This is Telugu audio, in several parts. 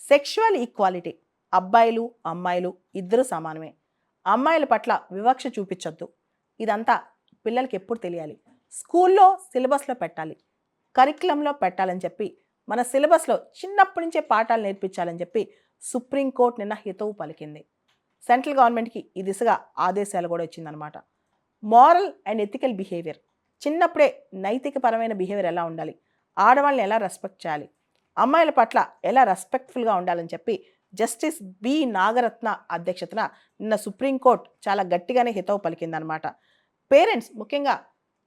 Sexual equality. అబ్బాయిలు, అమ్మాయిలు ఇద్దరూ సమానమే. అమ్మాయిల పట్ల వివక్ష చూపించొద్దు. ఇదంతా పిల్లలకి ఎప్పుడు తెలియాలి? స్కూల్లో సిలబస్‌లో పెట్టాలి. కరిక్యులంలో పెట్టాలని చెప్పి, మన సిలబస్‌లో చిన్నప్పటి నుంచే పాఠాలు నేర్పించాలని చెప్పి సుప్రీం కోర్ట్ నిన్న హితవు పలికింది. సెంట్రల్ గవర్నమెంట్‌కి ఈ దిశగా ఆదేశాలు కూడా ఇచ్చిందనమాట. Moral and ethical behaviour. చిన్నప్పుడే నైతికపరమైన బిహేవియర్ ఎలా ఉండాలి? ఆడవాళ్ళని ఎలా రెస్పెక్ట్ చేయాలి? అమ్మాయిల పట్ల ఎలా రెస్పెక్ట్ఫుల్గా ఉండాలని చెప్పి జస్టిస్ బి నాగరత్న అధ్యక్షతన నిన్న సుప్రీంకోర్టు చాలా గట్టిగానే హితవు పలికిందనమాట. పేరెంట్స్ ముఖ్యంగా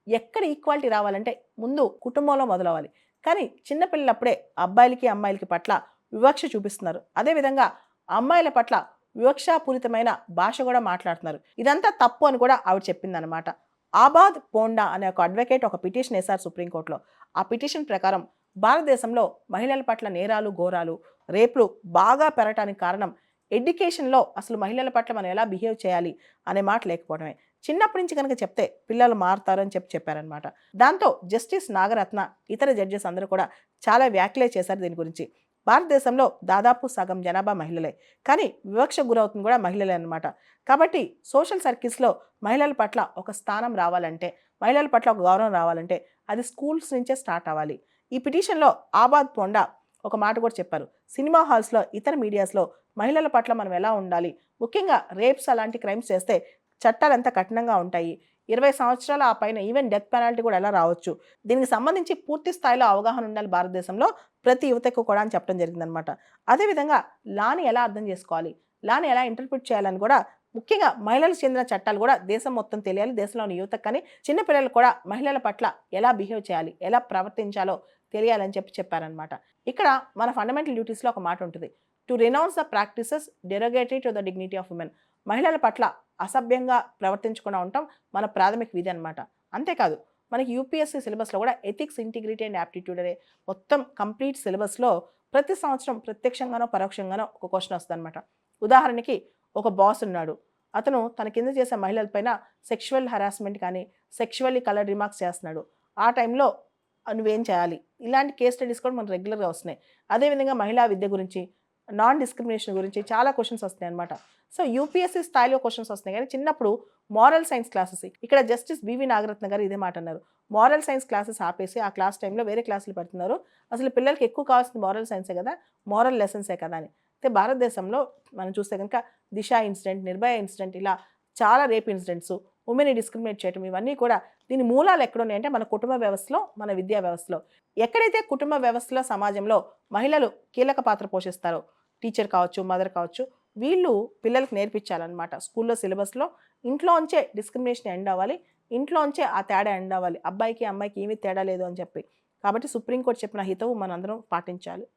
ఎక్కడ ఈక్వాలిటీ రావాలంటే ముందు కుటుంబంలో మొదలవ్వాలి. కానీ చిన్నపిల్లలప్పుడే అబ్బాయిలకి అమ్మాయిలకి పట్ల వివక్ష చూపిస్తున్నారు. అదేవిధంగా అమ్మాయిల పట్ల వివక్షాపూరితమైన భాష కూడా మాట్లాడుతున్నారు. ఇదంతా తప్పు అని కూడా ఆవిడ చెప్పిందనమాట. ఆబాద్ పోండా అనే ఒక అడ్వకేట్ ఒక పిటిషన్ వేశారు సుప్రీంకోర్టులో. ఆ పిటిషన్ ప్రకారం భారతదేశంలో మహిళల పట్ల నేరాలు, ఘోరాలు, రేపులు బాగా పెరగటానికి కారణం ఎడ్యుకేషన్లో అసలు మహిళల పట్ల మనం ఎలా బిహేవ్ చేయాలి అనే మాట లేకపోవడమే. చిన్నప్పటి నుంచి కనుక చెప్తే పిల్లలు మారుతారు అని చెప్పారనమాట. దాంతో జస్టిస్ నాగరత్న ఇతర జడ్జెస్ అందరూ కూడా చాలా వ్యాఖ్యలే చేశారు దీని గురించి. భారతదేశంలో దాదాపు సగం జనాభా మహిళలే, కానీ వివక్ష గురవుతుంది కూడా మహిళలే అనమాట. కాబట్టి సోషల్ సర్కిల్స్లో మహిళల పట్ల ఒక స్థానం రావాలంటే, మహిళల పట్ల ఒక గౌరవం రావాలంటే అది స్కూల్స్ నుంచే స్టార్ట్ అవ్వాలి. ఈ పిటిషన్లో ఆబాద్ పోండా ఒక మాట కూడా చెప్పారు. సినిమా హాల్స్లో, ఇతర మీడియాస్లో మహిళల పట్ల మనం ఎలా ఉండాలి, ముఖ్యంగా రేప్స్ అలాంటి క్రైమ్స్ చేస్తే చట్టాలు ఎంత కఠినంగా ఉంటాయి, 20 సంవత్సరాల ఆ పైన ఈవెన్ డెత్ పెనాల్టీ కూడా ఎలా రావచ్చు, దీనికి సంబంధించి పూర్తి స్థాయిలో అవగాహన ఉండాలి భారతదేశంలో ప్రతి యువతకు కూడా అని చెప్పడం జరిగిందనమాట. అదేవిధంగా లాని ఎలా అర్థం చేసుకోవాలి, లాని ఎలా ఇంటర్ప్రిట్ చేయాలని కూడా ముఖ్యంగా మహిళలకు చెందిన చట్టాలు కూడా దేశం మొత్తం తెలియాలి. దేశంలోని యువతకు కానీ చిన్నపిల్లలు కూడా మహిళల పట్ల ఎలా బిహేవ్ చేయాలి, ఎలా ప్రవర్తించాలో తెలియాలని చెప్పారనమాట. ఇక్కడ మన ఫండమెంటల్ డ్యూటీస్లో ఒక మాట ఉంటుంది, to renounce the practices derogatory to the dignity of women. మహిళల పట్ల అసభ్యంగా ప్రవర్తించకుండా ఉండటం మన ప్రాథమిక విధి అనమాట. అంతేకాదు మనకి యూపీఎస్సీ సిలబస్లో కూడా ఎథిక్స్, ఇంటిగ్రిటీ అండ్ యాప్టిట్యూడ్ అనే మొత్తం కంప్లీట్ సిలబస్లో ప్రతి సంవత్సరం ప్రత్యక్షంగానో పరోక్షంగానో ఒక క్వశ్చన్ వస్తుంది అనమాట. ఉదాహరణకి ఒక బాస్ ఉన్నాడు, అతను తన కింద చేసే మహిళలపైన సెక్షువల్ హరాస్మెంట్ కానీ సెక్షువల్లీ కలర్డ్ రిమార్క్స్ చేస్తున్నాడు. ఆ టైంలో నువ్వేం చేయాలి? ఇలాంటి కేస్ స్టడీస్ కూడా మనకు రెగ్యులర్గా వస్తున్నాయి. అదేవిధంగా మహిళా విద్య గురించి, నాన్ డిస్క్రిమినేషన్ గురించి చాలా క్వశ్చన్స్ వస్తున్నాయి అనమాట. సో యూపీఎస్సీ స్థాయిలో క్వశ్చన్స్ వస్తున్నాయి, కానీ చిన్నప్పుడు మారల్ సైన్స్ క్లాసెస్, ఇక్కడ జస్టిస్ బివి నాగరత్న గారు ఇదే మాట అన్నారు. మారల్ సైన్స్ క్లాసెస్ ఆపేసి ఆ క్లాస్ టైంలో వేరే క్లాసులు పెడుతున్నారు, అసలు పిల్లలకి ఎక్కువ కావాల్సింది మారల్ సైన్సే కదా, మారల్ లెసన్సే కదా అని. అయితే భారతదేశంలో మనం చూస్తే కనుక దిశ ఇన్సిడెంట్, నిర్భయ ఇన్సిడెంట్, ఇలా చాలా రేప్ ఇన్సిడెంట్స్, ఉమెన్ని డిస్క్రిమినేట్ చేయడం, ఇవన్నీ కూడా దీని మూలాలు ఎక్కడున్నాయంటే మన కుటుంబ వ్యవస్థలో, మన విద్యా వ్యవస్థలో. ఎక్కడైతే కుటుంబ వ్యవస్థలో, సమాజంలో మహిళలు కీలక పాత్ర పోషిస్తారో, టీచర్ కావచ్చు, మదర్ కావచ్చు, వీళ్ళు పిల్లలకు నేర్పించాలన్నమాట. స్కూల్లో సిలబస్లో ఇంట్లోంచే డిస్క్రిమినేషన్ ఎండ్ అవ్వాలి, ఇంట్లోంచే ఆ తేడా ఎండ్ అవ్వాలి. అబ్బాయికి అమ్మాయికి ఏమీ తేడా లేదు అని చెప్పి. కాబట్టి సుప్రీంకోర్టు చెప్పిన హితవు మనందరం పాటించాలి.